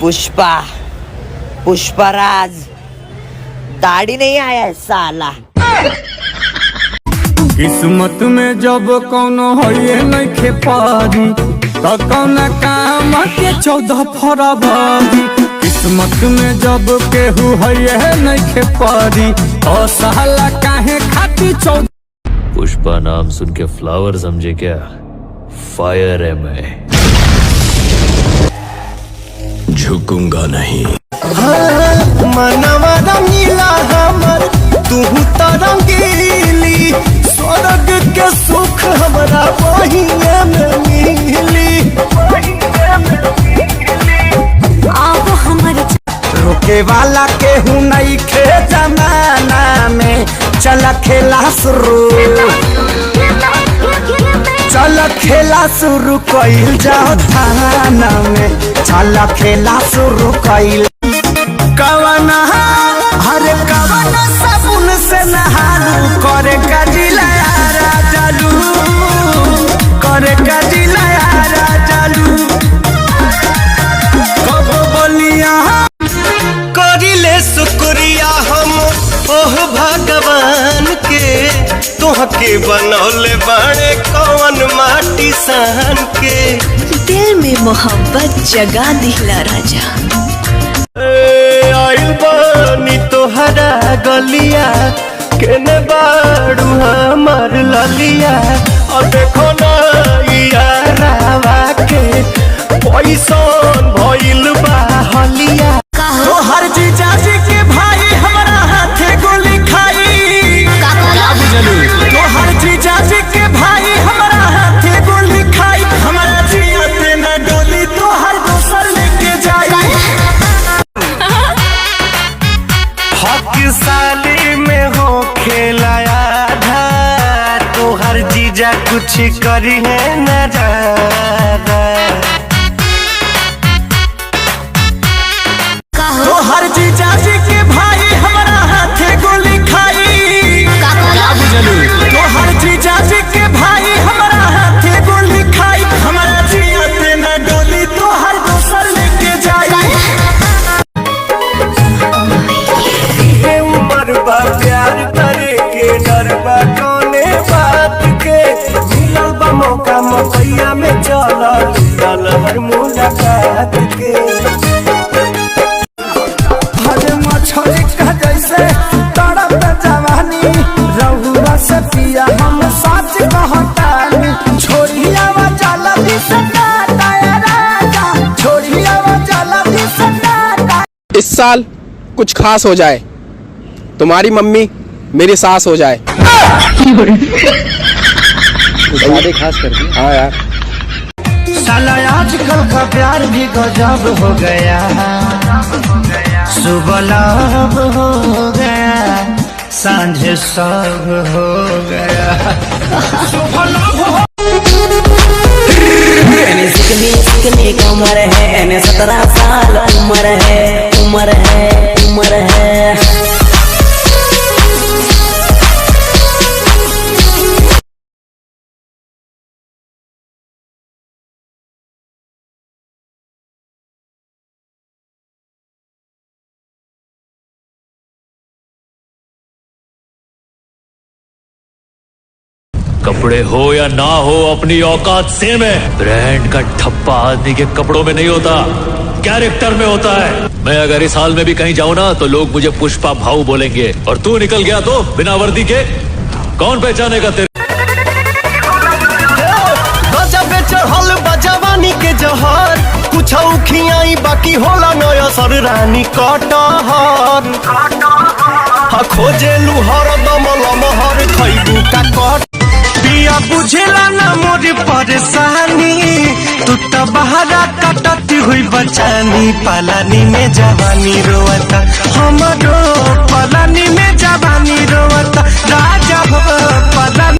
पुष्पा, पुष्पराज, दाढ़ी नहीं आया है साला। किस्मत में जब कौनो होइए नइखे पारी त कौन काम के 14 फरवरी। किस्मत में जब केहू होइए नइखे पारी तो साला काहे खाती 14। पुष्पा नाम सुन के फ्लावर समझे क्या? फायर है मैं, झुकूंगा नहीं। मनवा रंगीला हमर तू तो रंगीली, स्वर्ग के सुख हमरा वहीए में मिली। अब हमर रोके वाला केहू नहीं खे जमाना में, चल खेला शुरू, चल खेला शुरू कइल जाओ थाना में, चल खेला शुरू कइल। कवना हरे कवना साबुन से नहालू, करे कजिला राजालू, करे कजिला राजालू। कबो बोलिया करिले शुक्रिया हम ओह भगवान के, तोहके बनौले बाड़े कौन माटी सान के। दिल में मोहब्बत जगा दिला राजा। आइल बानी तोहरा गलिया, केने बाड़ू हमार ललिया। और देखो ना यारावा के पैसन भइल बा हलिया। तोहर जीजाजी के भाई हमरा हाथे गोली खाई, तोहर जीजाजी के भाई हमरा हाथे गोली खाई। हमरा जियते न डोली तोहर दोसर लेके जाई। हक साली में हो खेला आधा, तोहर जीजा कुछ करी है न ज्यादा। तोहर जीजाजी के भाई हमरा हाथे गोली खाई, तोहर जीजाजी के भाई हमरा हाथे गोली खाई। हमरा जियते न डोली तोहर दोसर लेके जाई। उमर बा प्यार करे के, डर बा कौने बात के। मिलल बा मौका मकैया में चल हर मुलाकात के। हरे मछली का जैसे तड़प जवानी, रहुआ से पिया हम सच कहतानी। छोड़िया वा जाला भी सन्नाटा राजा, छोड़िया वा जाला भी सन्नाटा। इस साल कुछ खास हो जाए, तुम्हारी मम्मी मेरी सास हो जाए। खास करके हाँ यार। साला आजकल का प्यार भी गजब हो गया, सुबह लव हो गया, सांझ सब हो गया। सुबह लव हो सिकनी कमर है, 17 साल उम्र है, उम्र है, उम्र है। कपड़े हो या ना हो अपनी औकात सेम है। ब्रांड का ठप्पा आदमी के कपड़ों में नहीं होता, कैरेक्टर में होता है। मैं अगर इस हाल में भी कहीं जाऊं ना तो लोग मुझे पुष्पा भाऊ बोलेंगे, और तू निकल गया तो बिना वर्दी के कौन पहचानेगा तेरे। चढ़ल बजवानी के जहर, कुछ खियाई बाकी होला नया सर रानी कटहर। खोजे लुहर दमल महर खैबू का कट। पिया बुझेला ना मोर परेशानी, तू तो बहरा कटती हुई बचानी। पलानी में जवानी रोवता हमरो, पलानी में जवानी रोवता राजा हो पलानी।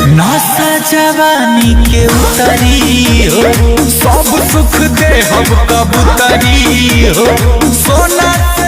नासा जवानी के उतरी हो, सब सुख दे हम कबूतरी हो। सोना से